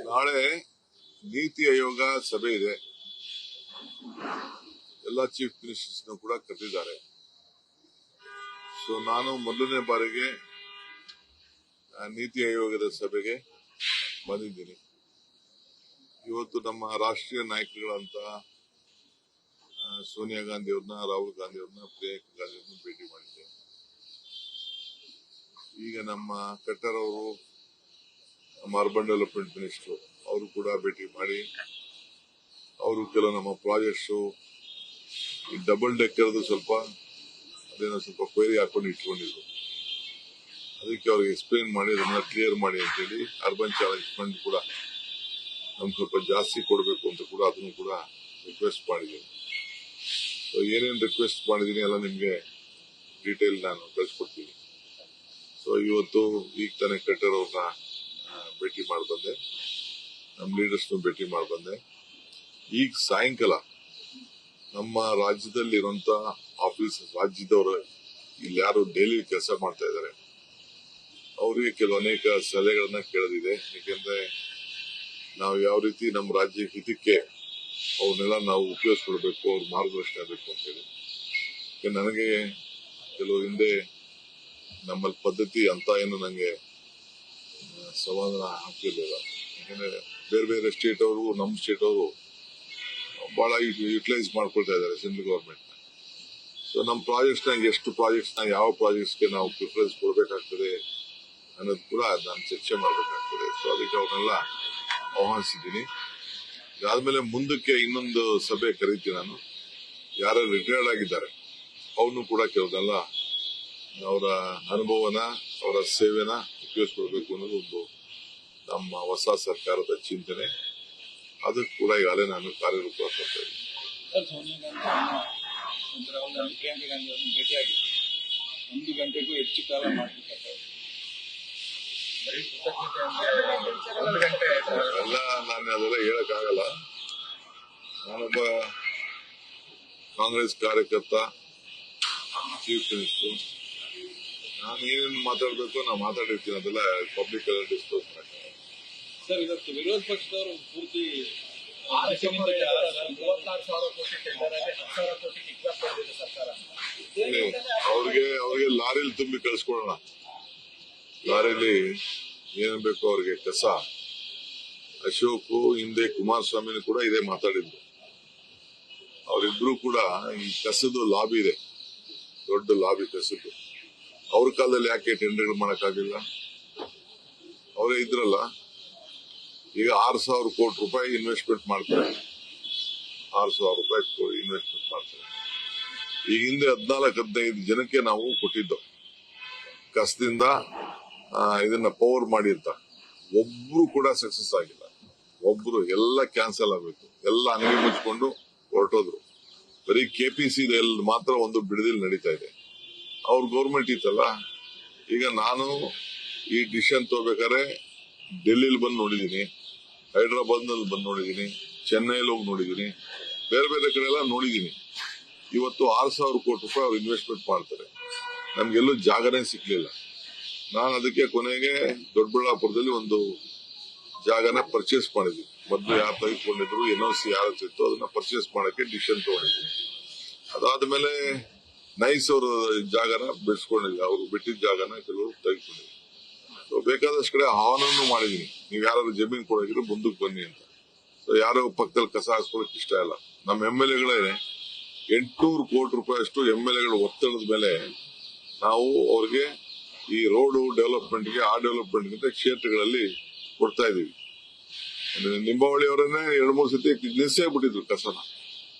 ನಾಳೆ ನೀತಿ ಆಯೋಗ ಸಭೆ ಇದೆ. ಎಲ್ಲ ಚೀಫ್ ಮಿನಿಸ್ಟರ್ಸ್ ಕೂಡ ಕರೆದಿದ್ದಾರೆ. ಸೊ ನಾನು ಮೊದಲನೇ ಬಾರಿಗೆ ನೀತಿ ಆಯೋಗದ ಸಭೆಗೆ ಬಂದಿದ್ದೀನಿ. ಇವತ್ತು ನಮ್ಮ ರಾಷ್ಟ್ರೀಯ ನಾಯಕರುಗಳಂತ ಸೋನಿಯಾ ಗಾಂಧಿ ಅವ್ರನ್ನ, ರಾಹುಲ್ ಗಾಂಧಿ ಅವ್ರನ್ನ, ಪ್ರಿಯಾಂಕಾ ಗಾಂಧಿ ಅವ್ರನ್ನ ಭೇಟಿ ಮಾಡಿದ್ದೆ. ಈಗ ನಮ್ಮ ಖಟ್ಟರ್ ಅವರು, ನಮ್ಮ ಅರ್ಬನ್ ಡೆವಲಪ್ಮೆಂಟ್ ಮಿನಿಸ್ಟರ್ ಅವರು ಕೂಡ ಭೇಟಿ ಮಾಡಿ ಅವರು ಕೆಲವು ನಮ್ಮ ಪ್ರಾಜೆಕ್ಟ್ಸ್ ಈ ಡಬಲ್ ಡೆಕ್ಕರ್ದು ಸ್ವಲ್ಪ ಕ್ವೈರಿ ಹಾಕೊಂಡು ಇಟ್ಕೊಂಡಿದ್ರು. ಅದಕ್ಕೆ ಅವ್ರಿಗೆ ಎಕ್ಸ್ಪ್ಲೇನ್ ಮಾಡಿ ಅದನ್ನ ಕ್ಲಿಯರ್ ಮಾಡಿ ಅಂತೇಳಿ ಅರ್ಬನ್ ಚಾಲೆಂಜ್ ಫಂಡ್ ಕೂಡ ನಮ್ಗೆ ಸ್ವಲ್ಪ ಜಾಸ್ತಿ ಕೊಡಬೇಕು ಅಂತ ಕೂಡ ಅದನ್ನು ಕೂಡ ರಿಕ್ವೆಸ್ಟ್ ಮಾಡಿದ್ದೀನಿ. ಸೊ ಏನೇನು ರಿಕ್ವೆಸ್ಟ್ ಮಾಡಿದ್ದೀನಿ ಎಲ್ಲ ನಿಮ್ಗೆ ಡೀಟೇಲ್ ನಾನು ಕಳಿಸ್ಕೊಡ್ತೀನಿ. ಸೊ ಇವತ್ತು ಈಗ ತಾನೇ ಖಟ್ಟರ್ ಅವ್ರನ್ನ ಭೇಟಿ ಮಾಡಿ ಬಂದೆ, ನಮ್ಮ ಲೀಡರ್ಸ್ ಭೇಟಿ ಮಾಡಿ ಬಂದೆ. ಈಗ ಸಾಯಂಕಾಲ ನಮ್ಮ ರಾಜ್ಯದಲ್ಲಿ ಇರುವಂತ ಆಫೀಸ್ ರಾಜ್ಯದವರು ಇಲ್ಲಿ ಯಾರು ಡೈಲಿ ಕೆಲಸ ಮಾಡ್ತಾ ಇದ್ದಾರೆ ಅವರಿಗೆ ಅನೇಕ ಸಲಹೆಗಳನ್ನ ಕೇಳದಿದೆ. ಯಾಕೆಂದ್ರೆ ನಾವು ಯಾವ ರೀತಿ ನಮ್ಮ ರಾಜ್ಯ ಹಿತಕ್ಕೆ ಅವನ್ನೆಲ್ಲ ನಾವು ಉಪಯೋಗಿಸ್ಕೊಳ್ಬೇಕು, ಅವ್ರ ಮಾರ್ಗದರ್ಶನ ಆಗಬೇಕು ಅಂತೇಳಿ. ನನಗೆ ಕೆಲವು ಹಿಂದೆ ನಮ್ಮಲ್ಲಿ ಪದ್ಧತಿ ಅಂತ ಏನು ನಂಗೆ ಸಮಾಧಾನ ಆಗ್ತಿರ್ಲಿಲ್ಲ. ಯಾಕಂದ್ರೆ ಬೇರೆ ಬೇರೆ ಸ್ಟೇಟ್ ಅವರು, ನಮ್ಮ ಸ್ಟೇಟ್ ಅವರು ಬಹಳ ಯುಟಿಲೈಸ್ ಮಾಡ್ಕೊಳ್ತಾ ಇದ್ದಾರೆ ಸೆಂಟ್ರಲ್ ಗವರ್ಮೆಂಟ್. ಸೊ ನಮ್ಮ ಪ್ರಾಜೆಕ್ಟ್ಸ್ ನ ಎಷ್ಟು ಪ್ರಾಜೆಕ್ಟ್ಸ್ ನ ಯಾವ ಪ್ರಾಜೆಕ್ಟ್ಸ್ಗೆ ನಾವು ಪ್ರಿಫರೆನ್ಸ್ ಕೊಡಬೇಕಾಗ್ತದೆ ಅನ್ನೋದು ಕೂಡ ನಾನು ಚರ್ಚೆ ಮಾಡಬೇಕಾಗ್ತದೆ. ಸೊ ಅದಕ್ಕೆ ಅವ್ರನ್ನೆಲ್ಲ ಆಹ್ವಾನಿಸಿದ್ದೀನಿ. ಅದಾದ್ಮೇಲೆ ಮುಂದಕ್ಕೆ ಇನ್ನೊಂದು ಸಭೆ ಕರೀತೀನಿ ನಾನು. ಯಾರು ರಿಟೈರ್ಡ್ ಆಗಿದ್ದಾರೆ ಅವನು ಕೂಡ ಕೆಲವನ್ನೆಲ್ಲ ಅವರ ಅನುಭವನ, ಅವರ ಸೇವೆನ ಉಪಯೋಗಿಸ್ಕೊಳ್ಬೇಕು ಅನ್ನೋದು ಒಂದು ನಮ್ಮ ಹೊಸ ಸರ್ಕಾರದ ಚಿಂತನೆ. ಅದಕ್ಕೆ ಕೂಡ ಈಗಾಗಲೇ ನಾನು ಕಾರ್ಯರೂಪ ಮಾಡ್ತಾ ಇದ್ದೀನಿ. ಪ್ರಿಯಾಂಕಾ ಗಾಂಧಿ ಅವರನ್ನು ಭೇಟಿಯಾಗಿದ್ದು 1 ಗಂಟೆಗೂ ಹೆಚ್ಚು ಕಾಲ ಮಾಡಬೇಕಾಗಿದೆ. ಎಲ್ಲ ನಾನು ಅದೆಲ್ಲ ಹೇಳಕ್ಕಾಗಲ್ಲ. ನಾನೊಬ್ಬ ಕಾಂಗ್ರೆಸ್ ಕಾರ್ಯಕರ್ತ, ಚೀಫ್ ಮಿನಿಸ್ಟರ್. ನಾನು ಏನೇನು ಮಾತಾಡ್ಬೇಕು ನಾವು ಮಾತಾಡಿರ್ತೀನಿ. ಅದೆಲ್ಲ ಪಬ್ಲಿಕ್ ಎಲ್ಲ ಡಿಸ್ಕ್ಲೋಸ್ ಮಾಡ್ತೀನಿ. ಸರ್, ಇವತ್ತು ವಿರೋಧ ಪಕ್ಷದವರು ಪೂರ್ತಿ ಅವ್ರಿಗೆ ಲಾರಿಲಿ ತುಂಬಿ ಕಳಿಸ್ಕೊಡೋಣ. ಲಾರಿಲಿ ಏನ್ ಬೇಕು ಅವ್ರಿಗೆ ಕಸ. ಅಶೋಕ್ ಹಿಂದೆ ಕುಮಾರಸ್ವಾಮಿನೂ ಕೂಡ ಇದೇ ಮಾತಾಡಿದ್ರು. ಅವರಿಬ್ರು ಕೂಡ ಈ ಕಸದ ಲಾಬಿ ಇದೆ, ದೊಡ್ಡ ಲಾಬಿ ಕಸದ್ದು. ಅವ್ರ ಕಾಲದಲ್ಲಿ ಯಾಕೆ ಟೆಂಡರ್ಗಳು ಮಾಡಕ್ಕಾಗಿಲ್ಲ? ಅವರೇ ಇದ್ರಲ್ಲ. ಈಗ 6,000 ಕೋಟಿ ರೂಪಾಯಿ ಇನ್ವೆಸ್ಟ್ಮೆಂಟ್ ಮಾಡ್ತಾರೆ. 6,000 ರೂಪಾಯಿ ಇನ್ವೆಸ್ಟ್ಮೆಂಟ್ ಮಾಡ್ತಾರೆ. ಈಗ ಹಿಂದೆ 14-15 ಜನಕ್ಕೆ ನಾವು ಕೊಟ್ಟಿದ್ದು ಕಸದಿಂದ ಇದನ್ನ ಪವರ್ ಮಾಡಿ ಅಂತ. ಒಬ್ರು ಕೂಡ ಸಕ್ಸಸ್ ಆಗಿಲ್ಲ. ಒಬ್ರು ಎಲ್ಲ ಕ್ಯಾನ್ಸಲ್ ಆಗ್ಬೇಕು. ಎಲ್ಲ ಅಂಗಡಿ ಮುಚ್ಕೊಂಡು ಹೊರಟೋದ್ರು. ಬರೀ KPC ಮಾತ್ರ ಒಂದು ಬಿಡದಿಲ್ ನಡೀತಾ ಇದೆ. ಅವ್ರ ಗೌರ್ಮೆಂಟ್ ಇತ್ತಲ್ಲ. ಈಗ ನಾನು ಈ ಡಿಸಿಷನ್ ತಗೋಬೇಕಾದ್ರೆ ಡೆಲ್ಲಿಲಿ ಬಂದು ನೋಡಿದೀನಿ, ಹೈದರಾಬಾದ್ ನಲ್ಲಿ ಬಂದು ನೋಡಿದೀನಿ, ಚೆನ್ನೈಲಿ ಹೋಗಿ ನೋಡಿದೀನಿ, ಬೇರೆ ಬೇರೆ ಕಡೆ ಎಲ್ಲ ನೋಡಿದೀನಿ. ಇವತ್ತು 6,000 ಕೋಟಿ ರೂಪಾಯಿ ಅವ್ರು ಇನ್ವೆಸ್ಟ್ಮೆಂಟ್ ಮಾಡ್ತಾರೆ. ನಮ್ಗೆಲ್ಲೂ ಜಾಗನೇ ಸಿಗ್ಲಿಲ್ಲ. ನಾನು ಅದಕ್ಕೆ ಕೊನೆಗೆ ದೊಡ್ಡಬಳ್ಳಾಪುರದಲ್ಲಿ ಒಂದು ಜಾಗನ ಪರ್ಚೇಸ್ ಮಾಡಿದ್ವಿ. ಮೊದಲು ಯಾರು ತೆಗೆದುಕೊಂಡಿದ್ರು, NOC ಯಾರು ಇತ್ತು ಅದನ್ನ ಪರ್ಚೇಸ್ ಮಾಡಕ್ಕೆ ಡಿಸಿಷನ್ ತಗೊಂಡಿದ್ವಿ. ಅದಾದ್ಮೇಲೆ ನೈಸ್ ಅವರು ಜಾಗನ ಬಿಡಿಸ್ಕೊಂಡಿದ್ವಿ. ಅವ್ರು ಬಿಟ್ಟಿದ್ದ ಜಾಗನ ಕೆಲವರು ತೆಗೆದುಕೊಂಡಿದ್ವಿ. ಸೊ ಬೇಕಾದಷ್ಟು ಕಡೆ ಆಹ್ವಾನ ಮಾಡಿದೀನಿ, ನೀವ್ ಯಾರು ಜಮೀನು ಕೊಡೋಗಿದ್ರು ಮುಂದಕ್ಕೆ ಬನ್ನಿ ಅಂತ. ಸೊ ಯಾರೋ ಪಕ್ಕದಲ್ಲಿ ಕಸ ಹಾಕ್ಸ್ಕೊಳಕ್ ಇಷ್ಟ ಇಲ್ಲ. ನಮ್ಮ MLA 800 ಕೋಟಿ ರೂಪಾಯಿ ಅಷ್ಟು MLA ಒತ್ತಡದ ಮೇಲೆ ನಾವು ಅವ್ರಿಗೆ ಈ ರೋಡ್ ಡೆವಲಪ್ಮೆಂಟ್ಗೆ, ಆ ಡೆವಲಪ್ಮೆಂಟ್ಗಿಂತ ಕ್ಷೇತ್ರಗಳಲ್ಲಿ ಕೊಡ್ತಾ ಇದೀವಿ. ನಿಂಬಾವಳಿ ಅವರನ್ನೇ 2-3 ಸತಿ ನಿಲ್ಸೇ ಬಿಟ್ಟಿದ್ರು.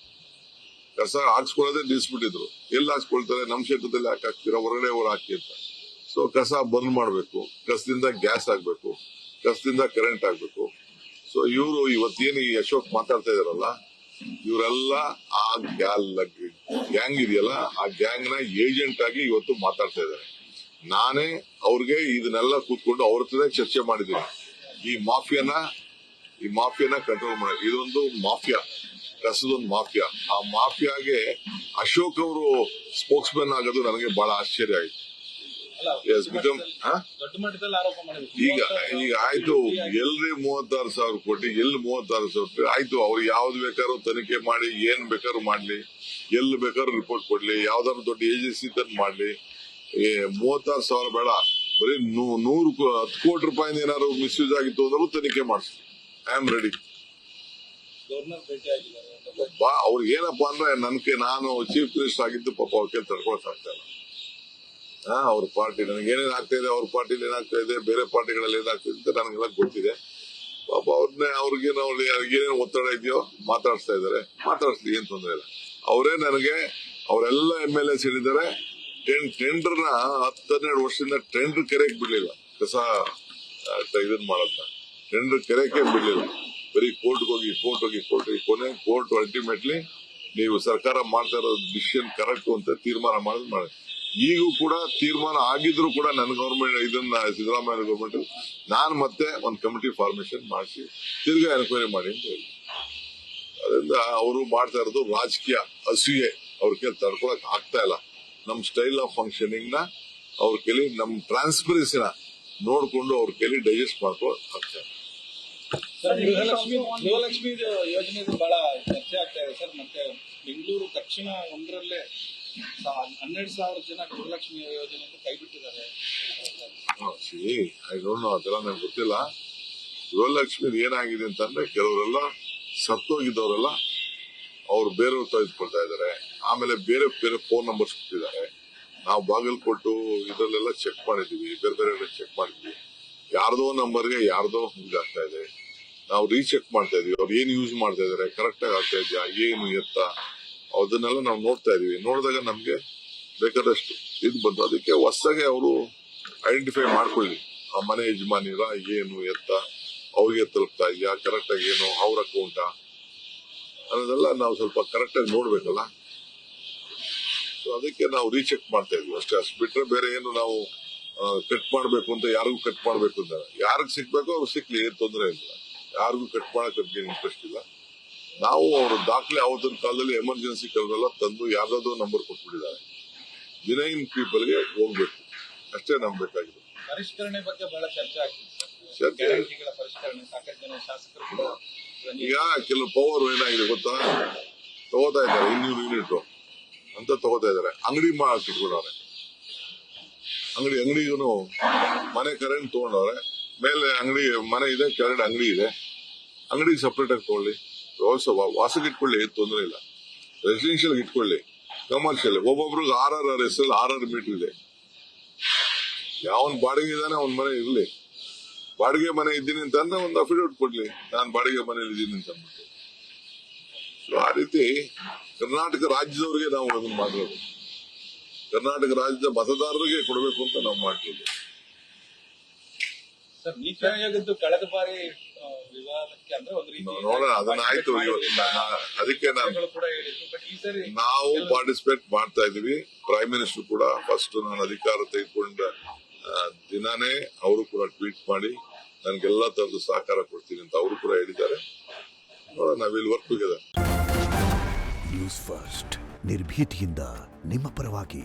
ಕಸ ಹಾಕ್ಸ್ಕೊಳ್ಳೋದೇ ನಿಲ್ಸ್ಬಿಟ್ಟಿದ್ರು. ಎಲ್ಲಿ ಹಾಕ್ಸ್ಕೊಳ್ತಾರೆ? ನಮ್ಮ ಕ್ಷೇತ್ರದಲ್ಲಿ ಯಾಕೆ ಹಾಕ್ತೀರಾ, ಹೊರಗಡೆ ಅವ್ರು ಹಾಕಿ ಅಂತ. ಸೊ ಕಸ ಬಂದ್ ಮಾಡ್ಬೇಕು, ಕಸದಿಂದ ಗ್ಯಾಸ್ ಆಗ್ಬೇಕು, ಕಸದಿಂದ ಕರೆಂಟ್ ಆಗ್ಬೇಕು. ಸೊ ಇವರು ಇವತ್ತೇನು ಈ ಅಶೋಕ್ ಮಾತಾಡ್ತಾ ಇದಾರಲ್ಲ, ಇವರೆಲ್ಲ ಆ ಗ್ಯಾಂಗ್ ಇದೆಯಲ್ಲ, ಆ ಗ್ಯಾಂಗ್ ನ ಏಜೆಂಟ್ ಆಗಿ ಇವತ್ತು ಮಾತಾಡ್ತಾ ಇದ್ದಾರೆ. ನಾನೇ ಅವ್ರಿಗೆ ಇದನ್ನೆಲ್ಲ ಕೂತ್ಕೊಂಡು ಅವ್ರ ಹತ್ರ ಚರ್ಚೆ ಮಾಡಿದ್ದೀನಿ. ಈ ಮಾಫಿಯಾನ ಕಂಟ್ರೋಲ್ ಮಾಡಿ. ಇದೊಂದು ಮಾಫಿಯಾ, ಕಸದೊಂದು ಮಾಫಿಯಾ. ಆ ಮಾಫಿಯಾಗೆ ಅಶೋಕ್ ಅವರು ಸ್ಪೋಕ್ಸ್ ಮ್ಯಾನ್ ಆಗೋದು ನನಗೆ ಬಹಳ ಆಶ್ಚರ್ಯ ಆಯ್ತು. ಅಲ್ಲ, ಎಸ್ ಬಿಕಮ್ ದೊಡ್ಡ ಮಟ್ಟದಲ್ಲಿ ಆರೋಪ ಮಾಡಿದ್ರು. ಈಗ ಆಯ್ತು, ಎಲ್ರಿ 36,000 ಕೋಟಿ, ಎಲ್ಲಿ 36,000 ಕೋಟಿ ಆಯ್ತು. ಅವ್ರು ಯಾವ್ದು ಬೇಕಾದ್ರೂ ತನಿಖೆ ಮಾಡಿ, ಏನ್ ಬೇಕಾದ್ರೂ ಮಾಡ್ಲಿ, ಎಲ್ಲಿ ಬೇಕಾದ್ರೂ ರಿಪೋರ್ಟ್ ಕೊಡ್ಲಿ, ಯಾವ್ದಾದ್ರು ದೊಡ್ಡ ಏಜೆನ್ಸಿ ತಂದು ಮಾಡ್ಲಿ. 36,000 ಬೇಡ, ಬರೀ 10 ಕೋಟಿ ರೂಪಾಯಿಂದ ಏನಾದ್ರು ಮಿಸ್ಯೂಸ್ ಆಗಿತ್ತು ಅಂದ್ರೂ ತನಿಖೆ ಮಾಡಿಸ್ಲಿ. I am ready. ಗವರ್ನರ್ ಭೇಟಿ ಆಗಿದ್ದಾರೆ. ಅವ್ರಿಗೆ ಏನಪ್ಪಾ ಅಂದ್ರೆ ನಾನು ಚೀಫ್ ಮಿನಿಸ್ಟರ್ ಆಗಿದ್ದು ಪಾಪ ಅವ್ರಿಗೆ ತಡ್ಕೊಳಕ್ ಆಗ್ತಾ ಇಲ್ಲ. ಅವ್ರ ಪಾರ್ಟಿ ನನಗೆ ಏನೇನ್ ಆಗ್ತಾ ಇದೆ, ಅವ್ರ ಪಾರ್ಟಿಲಿ ಏನಾಗ್ತಾ ಇದೆ, ಬೇರೆ ಪಾರ್ಟಿಗಳಲ್ಲಿ ಏನಾಗ್ತಿದೆ ಅಂತ ನನಗೆಲ್ಲ ಗೊತ್ತಿದೆ. ಪಾಪ ಅವ್ರಿಗೆ ಏನೇನು ಒತ್ತಡ ಇದೆಯೋ ಮಾತಾಡಿಸ್ತಾ ಇದಾರೆ, ಮಾತಾಡಿಸ್ಲಿ, ಏನ್ ತೊಂದ್ರೆ ಇಲ್ಲ. ಅವರೇ ನನಗೆ ಅವರೆಲ್ಲ MLAs ಹೇಳಿದ್ದಾರೆ, ಟೆಂಡರ್ನ 10-12 ವರ್ಷದಿಂದ ಟೆಂಡರ್ ಕೆರೆಗೆ ಬಿಡ್ಲಿಲ್ಲ, ಕಸ ಇದನ್ ಮಾಡತ್ತ ಟೆಂಡರ್ ಕೆರೆಗೆ ಬಿಡ್ಲಿಲ್ಲ. ಬರೀ ಕೋರ್ಟ್ಗೆ ಹೋಗಿ ಕೊನೆ ಕೋರ್ಟ್ ಅಲ್ಟಿಮೇಟ್ಲಿ ನೀವು ಸರ್ಕಾರ ಮಾಡ್ತಾ ಇರೋ ಡಿಸಿಷನ್ ಕರೆಕ್ಟ್ ಅಂತ ತೀರ್ಮಾನ ಮಾಡಿ. ಈಗೂ ಕೂಡ ತೀರ್ಮಾನ ಆಗಿದ್ರು ಕೂಡ ನನ್ನ ಗವರ್ಮೆಂಟ್ ಇದನ್ನ ಸಿದ್ದರಾಮಯ್ಯ ಗವರ್ಮೆಂಟ್ ನಾನು ಮತ್ತೆ ಒಂದು ಕಮಿಟಿ ಫಾರ್ಮೇಶನ್ ಮಾಡಿಸಿ ತಿರ್ಗಾ ಎನ್ಕ್ವೈರಿ ಮಾಡಿ ಅಂತ ಹೇಳಿ. ಅದರಿಂದ ಅವರು ಮಾಡ್ತಾ ಇರೋದು ರಾಜಕೀಯ ಅಸೂಯೆ. ಅವ್ರ ಕೈಲಿ ತಡ್ಕೊಳಕ್ ಆಗ್ತಾ ಇಲ್ಲ. ನಮ್ ಸ್ಟೈಲ್ ಆಫ್ ಫಂಕ್ಷನಿಂಗ್ ನ ಅವ್ರ ಕೈಲಿ, ನಮ್ ಟ್ರಾನ್ಸ್ಪರೆನ್ಸಿನ ನೋಡ್ಕೊಂಡು ಅವ್ರ ಕೈಲಿ ಡೈಜೆಸ್ಟ್ ಮಾಡ್ಕೊಳಕ್ ಆಗ್ತಾ ಇಲ್ಲ. ಗೃಹಲಕ್ಷ್ಮಿ ಯೋಜನೆ ಬಹಳ ಚರ್ಚೆ ಆಗ್ತಾ ಇದೆ ಸರ್. ಮತ್ತೆ ಬೆಂಗಳೂರು ತಕ್ಷಣ ಒಂದರಲ್ಲೇ 12,000 ಜನ ಗೃಹಲಕ್ಷ್ಮಿ ಯೋಜನೆ ಕೈ ಬಿಟ್ಟಿದ್ದಾರೆ. ಐ ಡೋಂಟ್ ನೋ, ಅದೆಲ್ಲ ನಂಗೆ ಗೊತ್ತಿಲ್ಲ. ಗೃಹಲಕ್ಷ್ಮಿ ಏನಾಗಿದೆ ಅಂತಂದ್ರೆ, ಕೆಲವರೆಲ್ಲ ಸತ್ತೋಗಿದ್ದವರೆಲ್ಲ ಅವ್ರು ಬೇರೆಯವ್ರ ತೆಗೆದುಕೊಳ್ತಾ ಇದಾರೆ. ಆಮೇಲೆ ಬೇರೆ ಫೋನ್ ನಂಬರ್ಸ್ ಕೊಟ್ಟಿದ್ದಾರೆ. ನಾವು ಬಾಗಲಕೋಟು ಇದರಲ್ಲೆಲ್ಲ ಚೆಕ್ ಮಾಡಿದೀವಿ, ಬೇರೆ ಚೆಕ್ ಮಾಡಿದ್ವಿ. ಯಾರ್ದೋ ನಂಬರ್ಗೆ ಯಾರ್ದೋ ಇದಾಗ್ತಾ ಇದೆ. ನಾವು ರೀಚೆಕ್ ಮಾಡ್ತಾ ಇದೀವಿ, ಅವ್ರು ಏನ್ ಯೂಸ್ ಮಾಡ್ತಾ ಇದಾರೆ, ಕರೆಕ್ಟ್ ಆಗಿ ಆಗ್ತಾ ಇದೆಯಾ, ಏನು ಎತ್ತ, ಅದನ್ನೆಲ್ಲ ನಾವು ನೋಡ್ತಾ ಇದೀವಿ. ನೋಡಿದಾಗ ನಮ್ಗೆ ಬೇಕಾದಷ್ಟು ಇದು ಬಂತು. ಅದಕ್ಕೆ ಹೊಸದಾಗಿ ಅವರು ಐಡೆಂಟಿಫೈ ಮಾಡ್ಕೊಳ್ಳಿ, ಆ ಮನೆ ಯಜಮಾನಿರ ಏನು ಎತ್ತ, ಅವ್ರಿಗೆ ತಲುಪ್ತಾ ಇದೆಯಾ, ಕರೆಕ್ಟ್ ಆಗಿ ಏನು ಅವ್ರ ಅಕೌಂಟಾ ಅನ್ನೋದೆಲ್ಲ ನಾವು ಸ್ವಲ್ಪ ಕರೆಕ್ಟ್ ಆಗಿ ನೋಡ್ಬೇಕಲ್ಲ. ಸೊ ಅದಕ್ಕೆ ನಾವು ರೀಚೆಕ್ ಮಾಡ್ತಾ ಇದೀವಿ ಅಷ್ಟೇ. ಅಷ್ಟು ಬಿಟ್ರೆ ಬೇರೆ ಏನು ನಾವು ಕಟ್ ಮಾಡ್ಬೇಕು ಅಂತ, ಯಾರಿಗೂ ಕಟ್ ಮಾಡ್ಬೇಕು ಅಂತ, ಯಾರಿಗ್ ಸಿಗ್ಬೇಕೋ ಅವ್ರು ಸಿಕ್ಲಿ, ಏನ್ ತೊಂದರೆ ಇಲ್ಲ. ಯಾರಿಗೂ ಕಟ್ ಮಾಡಕ್ ಇಂಟ್ರೆಸ್ಟ್ ಇಲ್ಲ. ನಾವು ಅವ್ರ ದಾಖಲೆ ಅವತ್ತಿನ ಕಾಲದಲ್ಲಿ ಎಮರ್ಜೆನ್ಸಿ ಕೆಲವೆಲ್ಲ ತಂದು ಯಾರ್ದಾದ್ರು ನಂಬರ್ ಕೊಟ್ಬಿಟ್ಟಿದ್ದಾರೆ. ಜಿನೈನ್ ಪೀಪಲ್ಗೆ ಹೋಗ್ಬೇಕು ಅಷ್ಟೇ ನಮ್ಗೆ ಬೇಕಾಗಿದೆ. ಪರಿಷ್ಕರಣೆ ಬಗ್ಗೆ ಬಹಳ ಚರ್ಚೆ ಆಗ್ತಿದೆ. ಪರಿಷ್ಕರಣೆ ಸಾಕಷ್ಟು ಜನ ಶಾಸಕರು ಕೂಡ ಈಗ ಕೆಲವು ಪವರ್ ಏನಾಗಿದೆ ಗೊತ್ತಾ, ತಗೋತಾ ಇದ್ದಾರೆ 200 ಯೂನಿಟ್ ಅಂತ ತಗೋತಾ ಇದಾರೆ. ಅಂಗಡಿ ಮಾಡಿಟ್ಕೊಂಡವ್ರೆ, ಅಂಗಡಿಗೂ ಮನೆ ಕರೆಂಟ್ ತಗೊಂಡವ್ರೆ. ಮೇಲೆ ಅಂಗಡಿ ಮನೆ ಇದೆ, ಕೆಳಗಡೆ ಅಂಗಡಿ ಇದೆ. ಅಂಗಡಿಗೆ ಸಪರೇಟ್ ಆಗಿ ತಗೊಳ್ಳಿ, ವಾಸಕ್ಕೆ ಇಟ್ಕೊಳ್ಳಿ, ಏನ್ ತೊಂದರೆ ಇಲ್ಲ. ರೆಸಿಡೆನ್ಶಿಯಲ್ ಇಟ್ಕೊಳ್ಳಿ, ಕಮರ್ಷಿಯಲ್ ಒಬ್ಬೊಬ್ರಿಗೆ 6 ಹೆಸರಲ್ಲಿ 6 ಮೀಟರ್ ಇದೆ. ಯಾವನ್ ಬಾಡಿಗೆ ಇದ್ದಾನೆ ಅವನ್ ಮನೆ ಇರ್ಲಿ. ಬಾಡಿಗೆ ಮನೆ ಇದ್ದೀನಿ ಅಂತಂದ್ರೆ ಒಂದು ಅಫಿಡವಿಟ್ ಕೊಡ್ಲಿ, ನಾನು ಬಾಡಿಗೆ ಮನೇಲಿ ಇದ್ದೀನಿ ಅಂತ ಅಂದ್ಬಿಟ್ಟು. ಸೊ ಆ ರೀತಿ ಕರ್ನಾಟಕ ರಾಜ್ಯದವ್ರಿಗೆ ನಾವು ಅದನ್ನ ಮಾಡಿರೋದು, ಕರ್ನಾಟಕ ರಾಜ್ಯದ ಮತದಾರರಿಗೆ ಕೊಡಬೇಕು ಅಂತ ನಾವು ಮಾಡಿರೋದು. ಸರ್, ನೀತಿ ಆಯೋಗದ್ದು ಕಳೆದ ಬಾರಿ ವಿವಾದಕ್ಕೆ ಅಂದ್ರೆ ಒಂದು ರೀತಿ ನೋಡೋಣ, ಅದನ್ನ ಆಯ್ತು. ಅದಕ್ಕೆ ನಾವು ಪಾರ್ಟಿಸಿಪೇಟ್ ಮಾಡ್ತಾ ಇದೀವಿ. ಪ್ರೈಮ್ ಮಿನಿಸ್ಟರ್ ಕೂಡ ಫಸ್ಟ್ ನಾನು ಅಧಿಕಾರ ತೆಗೆದುಕೊಂಡ ದಿನಾನೇ ಅವರು ಕೂಡ ಟ್ವೀಟ್ ಮಾಡಿ ನನ್ಗೆಲ್ಲಾ ತರದ ಸಹಕಾರ ಕೊಡ್ತೀನಿ ಅಂತ ಅವರು ಕೂಡ ಹೇಳಿದ್ದಾರೆ. ನೋಡೋಣ, will work together. News first, ನಿರ್ಭೀತಿಯಿಂದ ನಿಮ್ಮ ಪರವಾಗಿ.